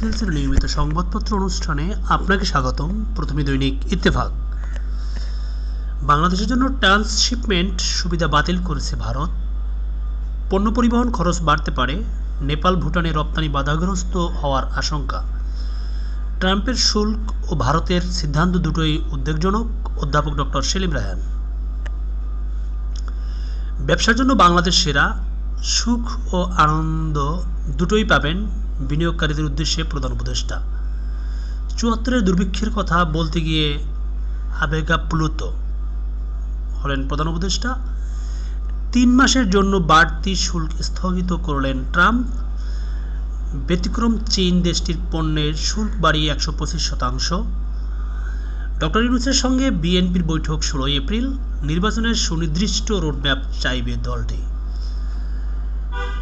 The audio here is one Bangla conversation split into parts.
নিউজের নিয়মিত সংবাদপত্র অনুষ্ঠানে আপনাকে স্বাগতম। প্রথমে দৈনিক ইত্তেফাক। বাংলাদেশের জন্য ট্রান্সশিপমেন্ট সুবিধা বাতিল করেছে ভারত। পণ্য পরিবহন খরচ বাড়তে পারে। নেপাল ভুটানে রপ্তানি বাধাগ্রস্ত হওয়ার আশঙ্কা। ট্রাম্পের শুল্ক ও ভারতের সিদ্ধান্ত দুটোই উদ্বেগজনক। অধ্যাপক ডক্টর সেলিম রায়হান। ব্যবসার জন্য বাংলাদেশ সেরা। সুখ ও আনন্দ দুটোই পাবেন বিনিয়োগকারীদের উদ্দেশ্যে প্রধান উপদেষ্টা। ৭৪-এর দুর্ভিক্ষের কথা বলতে গিয়ে আবেগাপ্লুত হলেন প্রধান উপদেষ্টা। ৩ মাসের জন্য বাড়তি শুল্ক স্থগিত করলেন ট্রাম্প। ব্যতিক্রম চীন, দেশটির পণ্যের শুল্ক বাড়িয়ে ১২৫%। ডক্টর ইউনূসের সঙ্গে বিএনপির বৈঠক ১৬ এপ্রিল। নির্বাচনের সুনির্দিষ্ট রোডম্যাপ চাইবে দলটি।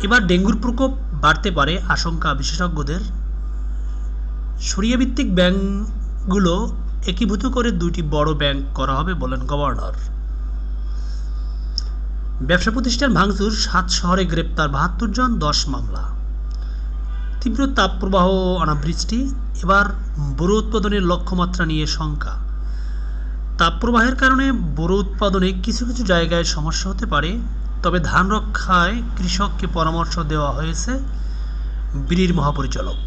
এবার ডেঙ্গুর প্রকোপ বাড়তে পারে আশঙ্কা বিশেষজ্ঞদের। শরিয়াভিত্তিক ব্যাংকগুলো একীভূত করে ২টি বড় ব্যাংক করা হবে বলেন গভর্নর। ব্যবসা প্রতিষ্ঠান ভাঙচুর, ৭ শহরে গ্রেপ্তার ৭২ জন, ১০ মামলা। তীব্র তাপপ্রবাহ ও অনাবৃষ্টি। এবার বোরো উৎপাদনের লক্ষ্যমাত্রা নিয়ে শঙ্কা। তাপপ্রবাহের কারণে বোরো উৎপাদনে কিছু কিছু জায়গায় সমস্যা হতে পারে, তবে ধান রক্ষায় কৃষককে পরামর্শ দেওয়া হয়েছে বিড়ির মহাপরিচালক।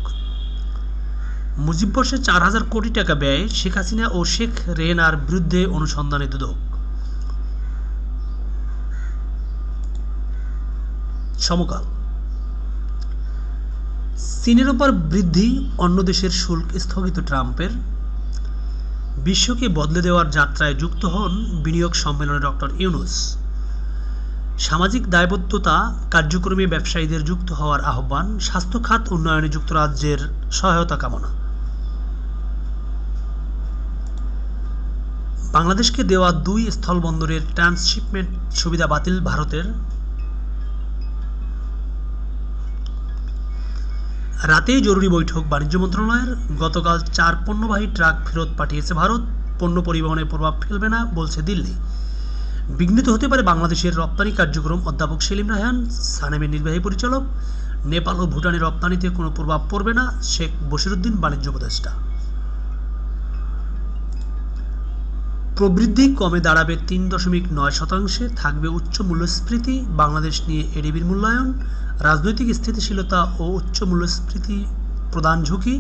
মুজিববর্ষে ৪,০০০ কোটি টাকা ব্যয়। শেখ হাসিনা ও শেখ রেহেনার বিরুদ্ধে অনুসন্ধানে দুদক। সমকাল। চীনের ওপর বৃদ্ধি, অন্য দেশের শুল্ক স্থগিত ট্রাম্পের। বিশ্বকে বদলে দেওয়ার যাত্রায় যুক্ত হন বিনিয়োগ সম্মেলনে ডক্টর ইউনূস। সামাজিক দায়বদ্ধতা কার্যক্রমে ব্যবসায়ীদের যুক্ত হওয়ার আহ্বান। স্বাস্থ্য খাত উন্নয়নে যুক্তরাজ্যের সহায়তা কামনা। বাংলাদেশকে দেওয়া ২ স্থলবন্দরের ট্রান্সশিপমেন্ট সুবিধা বাতিল ভারতের। রাতেই জরুরি বৈঠক বাণিজ্য মন্ত্রণালয়ের। গতকাল ৪ পণ্যবাহী ট্রাক ফেরত পাঠিয়েছে ভারত। পণ্য পরিবহনে প্রভাব ফেলবে না বলছে দিল্লি। বিঘ্নিত হতে পারে বাংলাদেশের রপ্তানি কার্যক্রম। অধ্যাপক সেলিম রায়হান, সানেমের নির্বাহী পরিচালক। নেপাল ও ভুটানে রপ্তানিতে কোনো প্রভাব পড়বে না, শেখ বশিরউদ্দিন বাণিজ্য উপদেষ্টা। প্রবৃদ্ধি কমে দাঁড়াবে ৩.৯%। থাকবে উচ্চ মূল্যস্ফীতি। বাংলাদেশ নিয়ে এডিবির মূল্যায়ন। রাজনৈতিক স্থিতিশীলতা ও উচ্চ মূল্যস্ফীতি প্রধান ঝুঁকি।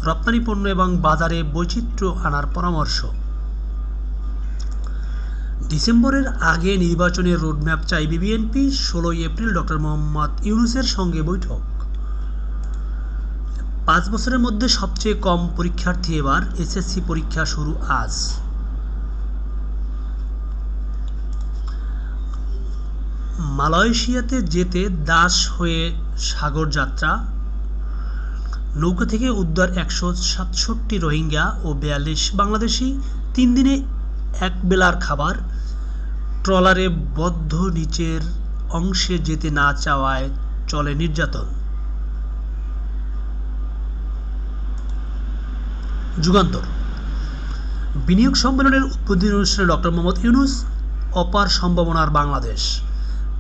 রপ্তানি পণ্য এবং বাজারে বৈচিত্র্য আনার পরামর্শ। ডিসেম্বরের আগে নির্বাচনের রোডম্যাপ চাইবে বিএনপি। ১৬ এপ্রিল ডক্টর মোহাম্মদ ইউনূসের সঙ্গে বৈঠক। ৫ বছরের মধ্যে সবচেয়ে কম পরীক্ষার্থী এবার। এসএসসি পরীক্ষা শুরু আজ। মালয়েশিয়াতে যেতে দাস হয়ে সাগর যাত্রা। নৌকা থেকে উদ্ধার ১৬৭ রোহিঙ্গা ও ৪২ বাংলাদেশি। ৩ দিনে এক বেলার খাবার। ট্রলারে বদ্ধ নিচের অংশে যেতে না চাওয়ায় চলে নির্যাতন। যুগান্তর। বিনিয়োগ সম্মেলনের উদ্বোধনী অনুষ্ঠানে ডক্টর মোহাম্মদ ইউনূস। অপার সম্ভাবনার বাংলাদেশ।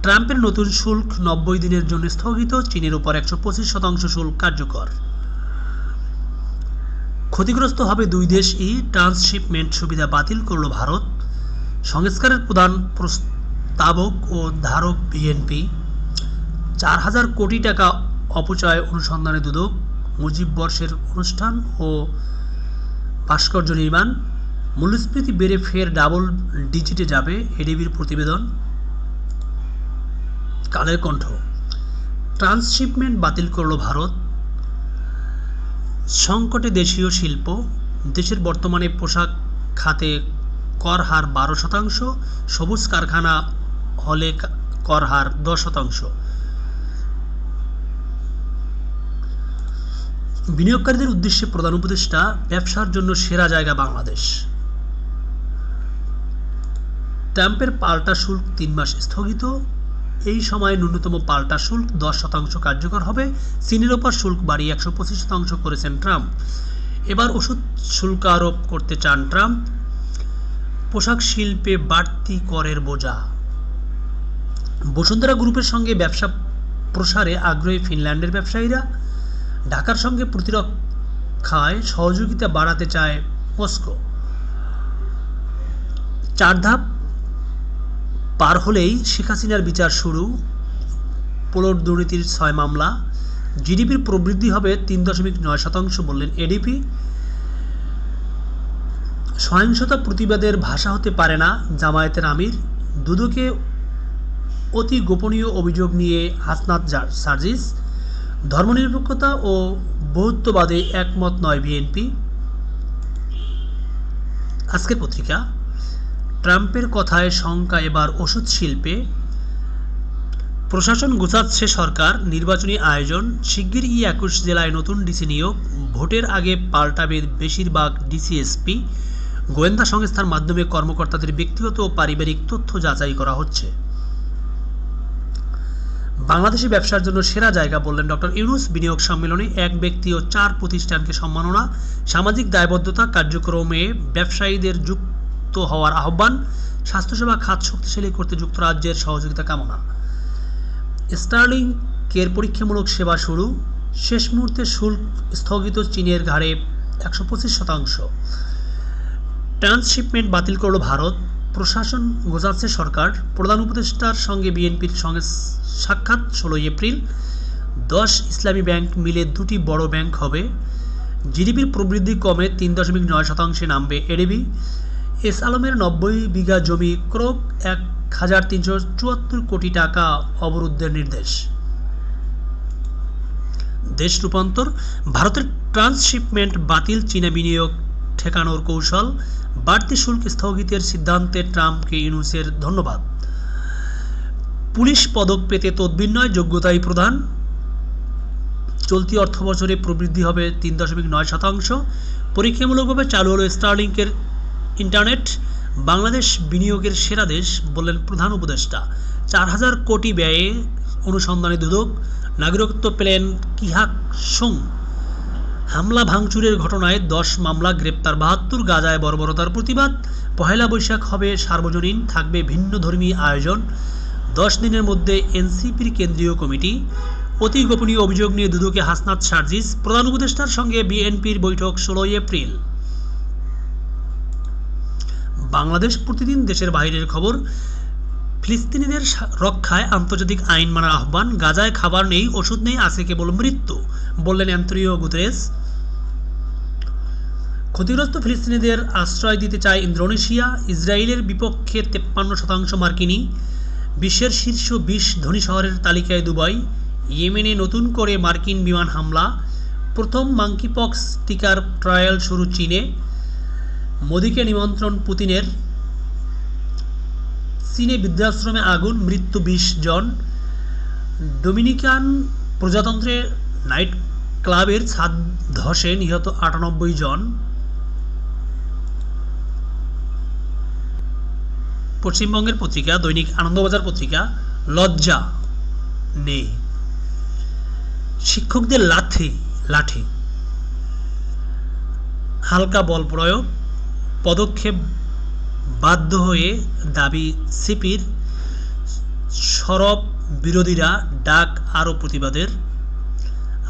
ট্রাম্পের নতুন শুল্ক ৯০ দিনের জন্য স্থগিত। চীনের উপর ১২৫% শুল্ক কার্যকর। ক্ষতিগ্রস্ত হবে ২ দেশই। ট্রান্সশিপমেন্ট সুবিধা বাতিল করল ভারত। সংস্কারের প্রধান প্রস্তাবক ও ধারক বিএনপি। ৪,০০০ কোটি টাকা অপচয় অনুসন্ধানে দুদক। মুজিববর্ষের অনুষ্ঠান ও ভাস্কর্য নির্মাণ। মূল্যস্ফীতি বেড়ে ফের ডাবল ডিজিটে যাবে, এডিবির প্রতিবেদন। কালের কণ্ঠ। ট্রান্সশিপমেন্ট বাতিল করল ভারত। সংকটে দেশীয় শিল্প। দেশের বর্তমানে পোশাক খাতে কর হার ১২%। সবুজ কারখানা হলে কর হার ১০%। বিনিয়োগকারীদের উদ্দেশ্যে প্রধান উপদেষ্টা। ব্যবসার জন্য সেরা জায়গা বাংলাদেশ। ট্রাম্পের পাল্টা শুল্ক ৩ মাস স্থগিত। এই সময়ে ন্যূনতম পাল্টা শুল্ক ১০% কার্যকর হবে। চীনের ওপর শুল্ক বাড়িয়ে ১২৫% করেছেন ট্রাম্প। এবার ওষুধ শুল্ক আরোপ করতে চান ট্রাম্প। পোশাক শিল্পে বাড়তি করের বোঝা। বসুন্ধরা গ্রুপের সঙ্গে ব্যবসা প্রসারে আগ্রহী ফিনল্যান্ডের ব্যবসায়ীরা। ঢাকার সঙ্গে রক্ষায় সহযোগিতা বাড়াতে চায় মস্কো। 4 ধাপ পার হলেই শেখ হাসিনার বিচার শুরু, পোলট দুর্নীতির 6 মামলা, জিডিপির প্রবৃদ্ধি হবে 3.9% বললেন এডিপি। সহিংসতা প্রতিবাদের ভাষা হতে পারে না জামায়াতের আমির, দুদকে অতি গোপনীয় অভিযোগ নিয়ে হাসনাত সার্জিস, ধর্মনিরপেক্ষতা ও বহুত্ববাদে একমত নয় বিএনপি। আজকের পত্রিকা, ট্রাম্পের কথায় শঙ্কা এবার ওষুধ শিল্পে, প্রশাসন গোছাচ্ছে সরকার, নির্বাচনী আয়োজন, শিগগিরই 21 জেলায় নতুন ডিসি নিয়োগ, ভোটের আগে পাল্টাবে বেশিরভাগ ডিসিএসপি, গোয়েন্দা সংস্থার মাধ্যমে কর্মকর্তাদের ব্যক্তিগত ও পারিবারিক তথ্য যাচাই করা হচ্ছে। বাংলাদেশি ব্যবসার জন্য সেরা জায়গা বললেন ডক্টর ইউনূস, বিনিয়োগ সম্মেলনে 1 ব্যক্তি ও 4 প্রতিষ্ঠানকে সম্মাননা, সামাজিক দায়বদ্ধতা কার্যক্রমে ব্যবসায়ীদের যুক্ত হওয়ার আহ্বান, স্বাস্থ্যসেবা খাত শক্তিশালী করতে যুক্তরাজ্যের সহযোগিতা কামনা। স্টারলিংকের পরীক্ষামূলক সেবা শুরু, শেষ মুহূর্তে শুল্ক স্থগিত চীনের ঘাড়ে 125%। ট্রান্সশিপমেন্ট বাতিল করল ভারত, প্রশাসন গোছাচ্ছে সরকার, প্রধান উপদেষ্টার সঙ্গে বিএনপির সঙ্গে সাক্ষাৎ 16 এপ্রিল। 10 ইসলামী ব্যাংক মিলে 2টি বড় ব্যাংক হবে, জিডিপির প্রবৃদ্ধি কমে 3.9% নামবে এডিবি। এস আলমের 90 বিঘা জমি ক্রোক, 1374 কোটি টাকা অবরুদ্ধের নির্দেশ। দেশ রূপান্তর, ভারতের ট্রান্সশিপমেন্ট বাতিল, চীনা বিনিয়োগ ঠেকানোর কৌশল, বাড়তি শুল্ক স্থগিতের সিদ্ধান্তে ট্রাম্পকে ইউনূসের ধন্যবাদ। পুলিশ পদক পেতে তদবির নয়, যোগ্যতাই প্রধান। চলতি অর্থবছরে প্রবৃদ্ধি হবে 3.9%। পরীক্ষামূলকভাবে চালু হলো স্টারলিংকের ইন্টারনেট, বাংলাদেশ বিনিয়োগের সেরা দেশ বললেন প্রধান উপদেষ্টা। 4000 কোটি ব্যয়ে অনুসন্ধানে দুদক, নাগরিকত্ব পেলেন কিহাক সুং। হামলা ভাঙচুরের ঘটনায় 10 মামলা, গ্রেপ্তার 72, গাজায় বর্বরতার প্রতিবাদ। পহেলা বৈশাখ হবে সার্বজনীন, থাকবে ভিন্ন ধর্মী আয়োজন। 10 দিনের মধ্যে এনসিপির কেন্দ্রীয় কমিটি, অতি গোপনীয় অভিযোগ নিয়ে দুদকে হাসনাত সার্জিস, প্রধান উপদেষ্টার সঙ্গে বিএনপির বৈঠক 16 এপ্রিল। বাংলাদেশ প্রতিদিন, দেশের বাইরের খবর, ফিলিস্তিনিদের রক্ষায় আন্তর্জাতিক আইন মানার আহ্বান, গাজায় খাবার নেই, ওষুধ নেই, আছে কেবল মৃত্যু বললেন অ্যান্তোনিও গুতেরেস। ক্ষতিগ্রস্ত ফিলিস্তিনিদের আশ্রয় দিতে চায় ইন্দোনেশিয়া, ইসরায়েলের বিপক্ষে 53% মার্কিনি। বিশ্বের শীর্ষ 20 ধনী শহরের তালিকায় দুবাই। ইয়েমেনে নতুন করে মার্কিন বিমান হামলা, প্রথম মাঙ্কিপক্স টিকার ট্রায়াল শুরু চীনে। মোদিকে নিমন্ত্রণ পুতিনের। চীনে বৃদ্ধাশ্রমে আগুন, মৃত্যু 20 জন। ডোমিনিকান প্রজাতন্ত্রের নাইট ক্লাবের ছাদ ধসে নিহত 98 জন। পশ্চিমবঙ্গের পত্রিকা, দৈনিক আনন্দবাজার পত্রিকা, লজ্জা নেই, শিক্ষকদের লাঠি, হালকা বল প্রয়োগ, পদক্ষেপ বাধ্য হয়ে দাবি সিপির, সরব বিরোধীরা, ডাক আরও প্রতিবাদের।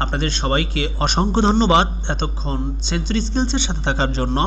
আপনাদের সবাইকে অসংখ্য ধন্যবাদ এতক্ষণ সেঞ্চুরি স্কিলসের সাথে থাকার জন্য।